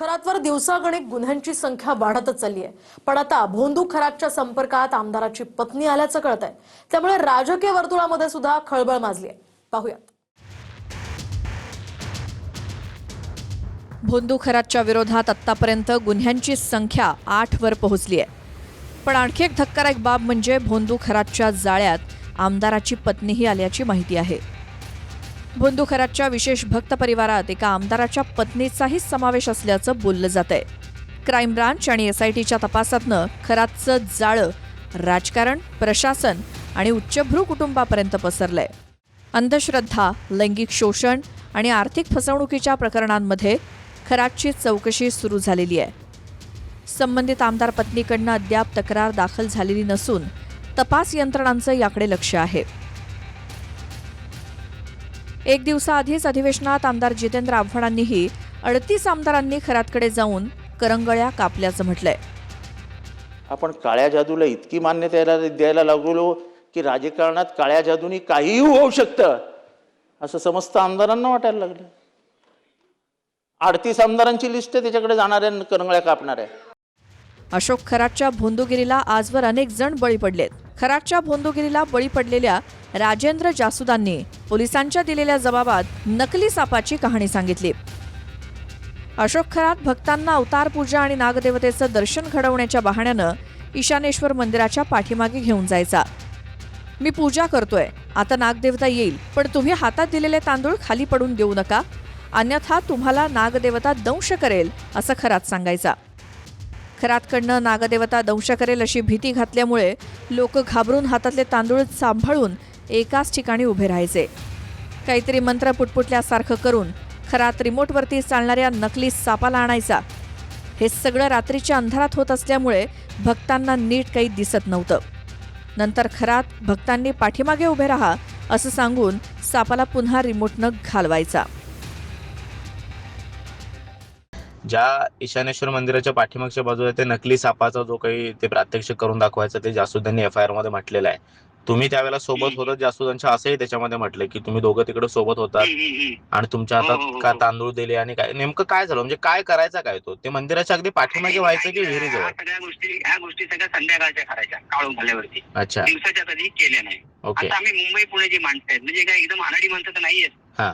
खरातवर दिवसागणिक गुन्ह्यांची संख्या वाढतच चालली आहे. पण आता भोंदू खरातच्या संपर्कात आमदाराची पत्नी आल्याचं कळतंय. त्यामुळे राजकीय वर्तुळामध्ये सुद्धा खळबळ माजली आहे. पाहूयात. भोंदू खरातच्या विरोधात आतापर्यंत गुन्ह्यांची संख्या 8 वर पोहोचली आहे. पण आणखी एक धक्कादायक बाब म्हणजे भोंदू खरातच्या जाळ्यात आमदाराची पत्नीही आल्याची माहिती आहे. भोंदू खरातच्या विशेष भक्त परिवारात एका आमदाराच्या पत्नीचाही समावेश असल्याचं बोललं जातंय. क्राईम ब्रांच आणि SITच्या तपासातनं खरातचं जाळं राजकारण, प्रशासन आणि उच्चभ्रू कुटुंबापर्यंत पसरलंय. अंधश्रद्धा, लैंगिक शोषण आणि आर्थिक फसवणुकीच्या प्रकरणांमध्ये खरातची चौकशी सुरू झालेली आहे. संबंधित आमदार पत्नीकडनं अद्याप तक्रार दाखल झालेली नसून तपास यंत्रणांचं याकडे लक्ष आहे. एक दिवसाआधीच अधिवेशनात आमदार जितेंद्र आव्हाडांनीही 38 आमदारांनी खरातकडे जाऊन करंगळ्या कापल्याचं म्हटलंय. आपण काळ्या जादूला इतकी मान्यता द्यायला लागलो की राजकारणात काळ्या जादूनी काहीही होऊ शकतं असं समस्त आमदारांना वाटायला लागलं. 38 आमदारांची लिस्ट आहे त्याच्याकडे जाणाऱ्या करंगळ्या कापणाऱ्या. अशोक खरातच्या भोंदूगिरीला आजवर अनेक जण बळी पडलेत. खरातच्या भोंदूगिरीला बळी पडलेल्या राजेंद्र जासुदांनी पोलिसांच्या दिलेल्या जबाबात नकली सापाची कहाणी सांगितली. अशोक खरात भक्तांना अवतार पूजा आणि नागदेवतेचं दर्शन घडवण्याच्या बहाण्यानं ईशानेश्वर मंदिराच्या पाठीमागे घेऊन जायचा. मी पूजा करतोय, आता नागदेवता येईल, पण तुम्ही हातात दिलेले तांदूळ खाली पडून देऊ नका, अन्यथा तुम्हाला नागदेवता दंश करेल असं खरात सांगायचा. खरातकडनं नागदेवता दंश करेल अशी भीती घातल्यामुळे लोक घाबरून हातातले तांदूळ सांभाळून एकाच ठिकाणी उभे राहायचे. काहीतरी मंत्र पुटपुटल्यासारखं करून खरात रिमोटवरती चालणाऱ्या नकली सापाला आणायचा. हे सगळं रात्रीच्या अंधारात होत असल्यामुळे भक्तांना नीट काही दिसत नव्हतं. नंतर खरात भक्तांनी पाठीमागे उभे राहा असं सांगून सापाला पुन्हा रिमोटनं घालवायचा. ज्या ईशानेश्वर मंदिराच्या पाठीमागच्या बाजूला ते नकली सापाचा जो काही ते प्रात्यक्षिक करून दाखवायचं ते जासुदांनी FIR मध्ये म्हटलेलं आहे. तुम्ही त्यावेळेला सोबत होतात जासुदांच्या असंही त्याच्यामध्ये म्हटलंय की तुम्ही दोघं तिकडे सोबत होतात आणि तुमच्या हातात का तांदूळ दिले आणि काय नेमकं काय झालं, म्हणजे काय करायचा काय तो ते मंदिराच्या अगदी पाठीमागे व्हायचं की विहिरीजवळ? ह्या गोष्टी सगळ्या संध्याकाळच्या करायच्या काढून झाल्यावरती. अच्छा, दिवसाच्या कधी केल्या नाही. ओके. आता आम्ही मुंबई पुण्याची माणसं आहेत, म्हणजे काय एकदम अनाडी माणसं तर नाहीयेत. हा,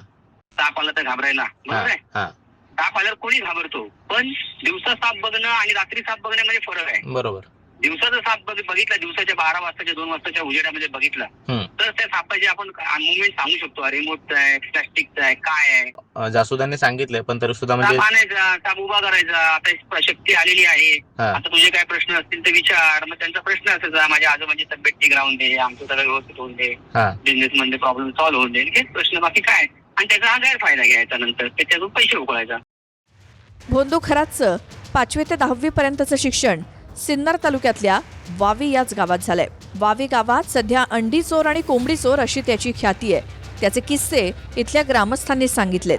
साप आला तर घाबरायला, बरोबर आहे. हा, साप आल्यावर कोणी घाबरतो, पण दिवसा साप बघणं आणि रात्री साप बघण्यामध्ये फरक आहे. बरोबर. दिवसाचा साप बघितला, दिवसाच्या 12 वाजताच्या 2 वाजताच्या उजेडामध्ये बघितला तर त्या सापाची आपण मुवमेंट सांगू शकतो. रिमोटचा आहे, प्लास्टिकचा आहे, काय आहे. जासुदांनी सांगितलंय पण तरी सुद्धा म्हणजे साप आणायचा, साप उभा करायचा. आता शक्ती आलेली आहे, आता तुझे काय प्रश्न असतील तर विचार. मग त्यांचा प्रश्न असायचा, माझ्या आजोबांची तब्येत ठीक राहून दे, आमचं सगळं व्यवस्थित होऊन दे, बिझनेस मध्ये प्रॉब्लेम सॉल्व्ह होऊन दे, हेच प्रश्न, बाकी काय. आणि त्याचा हा गैरफायदा घ्यायचा, नंतर त्याच्यातून पैसे उकळायचा. भोंदू खरातचं 5वी ते 10वी पर्यंतचं शिक्षण सिन्नर तालुक्यातल्या वावी याच गावात झालंय. वावी गावात सध्या अंडी चोर आणि कोंबडी चोर अशी त्याची ख्याती आहे. त्याचे किस्से इथल्या ग्रामस्थांनी सांगितलेत.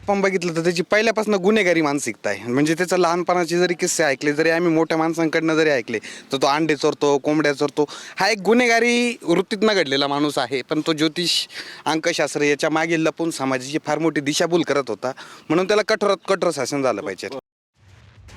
आपण बघितलं तर त्याची पहिल्यापासून गुन्हेगारी मानसिकता आहे. म्हणजे त्याचं लहानपणाचे जरी किस्से ऐकले, जरी आम्ही मोठ्या माणसांकडनं जरी ऐकले, तर तो अंडे चोरतो, कोंबड्या चोरतो. हा एक गुन्हेगारी वृत्तीतनं घडलेला माणूस आहे. पण तो ज्योतिष, अंकशास्त्र याच्या मागे लपून समाजाची फार मोठी दिशाभूल करत होता. म्हणून त्याला कठोरात कठोर शासन झालं पाहिजे.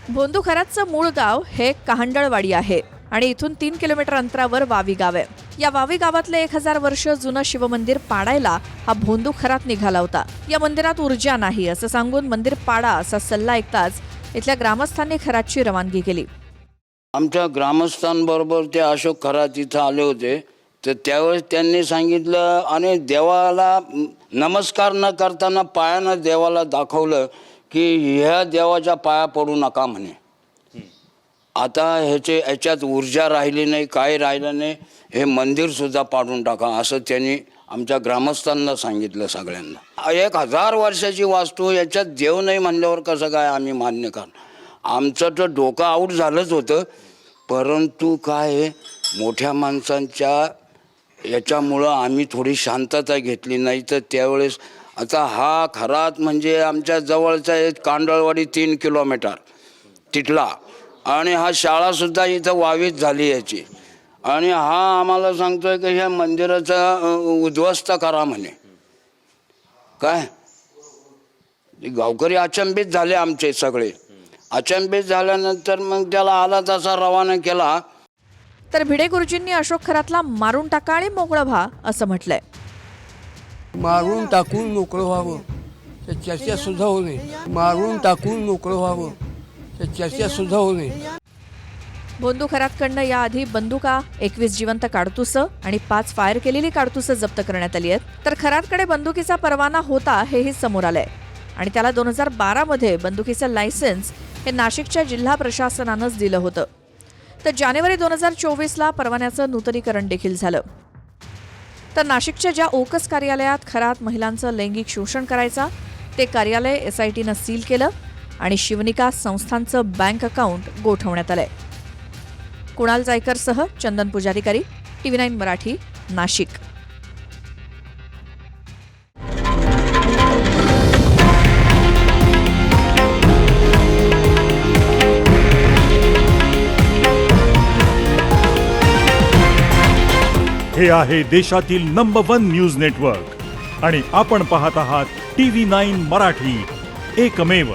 भोंदू खरातचं मूळ गाव हे कहांडळवाडी आहे आणि इथून 3 किलोमीटर अंतरावर वावी गाव आहे. या वावी गावातलं 1000 वर्ष जुनं शिवमंदिर पाडायला हा भोंदू खरात निघाला होता. या मंदिरात ऊर्जा नाही असं सांगून मंदिर पाडा असा सल्ला ऐकताच इथल्या ग्रामस्थांनी खरातची रवानगी केली. आमच्या ग्रामस्थांबरोबर ते अशोक खरात इथं आले होते, तर त्यावेळेस त्यांनी सांगितलं आणि देवाला नमस्कार न करताना पायानं देवाला दाखवलं की ह्या देवाच्या पाया पडू नका म्हणे. आता ह्याच्यात ऊर्जा राहिली नाही, काय राहिलं नाही, हे मंदिरसुद्धा पाडून टाका असं त्यांनी आमच्या ग्रामस्थांना सांगितलं सगळ्यांना. 1000 वर्षाची वास्तू याच्यात देव नाही म्हणल्यावर कसं काय आम्ही मान्य करणार? आमचं तर डोकं आऊट झालंच होतं. परंतु काय मोठ्या माणसांच्या याच्यामुळं आम्ही थोडी शांतता घेतली, नाही तर त्यावेळेस आता हा खरात म्हणजे आमच्या जवळचा एक कांडळवाडी 3 किलोमीटर तिथला, आणि हा शाळासुद्धा इथं वावीत झाली याची. आणि हा आम्हाला सांगतोय की ह्या मंदिराचं उद्ध्वस्त करा म्हणे. काय गावकरी अचंबित झाले आमचे सगळे. अचंबित झाल्यानंतर मग त्याला आला तसा रवाना केला. तर भिडे गुरुजींनी अशोक खरातला मारून टाका आणि मोकळं व्हा असं म्हटलंय. मारून टाकून मोकळं व्हावं तर चर्चा सुद्धा होऊ नये. मारून टाकून मोकळं व्हावं तर चर्चा सुद्धा होऊ नये. भोंदू खरातकडनं याआधी बंदुका, 21 जिवंत काडतुसं आणि 5 फायर केलेली काडतुसं जप्त करण्यात आली आहेत. तर खरातकडे बंदुकीचा परवाना होता हेही समोर आलंय आणि त्याला 2012 मध्ये बंदुकीचं लायसन्स हे नाशिकच्या जिल्हा प्रशासनानंच दिलं होतं. तर जानेवारी 2024ला परवान्याचं नूतनीकरण देखील झालं. तर नाशिकच्या ज्या ओकस कार्यालयात खरात महिलांचं लैंगिक शोषण करायचा ते कार्यालय SITनं सील केलं आणि शिवनिका संस्थांचं बँक अकाउंट गोठवण्यात आलंय. कुणाल जायकरसह चंदन पुजारीकारी, TV9 मराठी, नाशिक. हे आहे देशातील नंबर 1 न्यूज नेटवर्क आणि आपण पाहत आहात TV9 मराठी, एकमेव.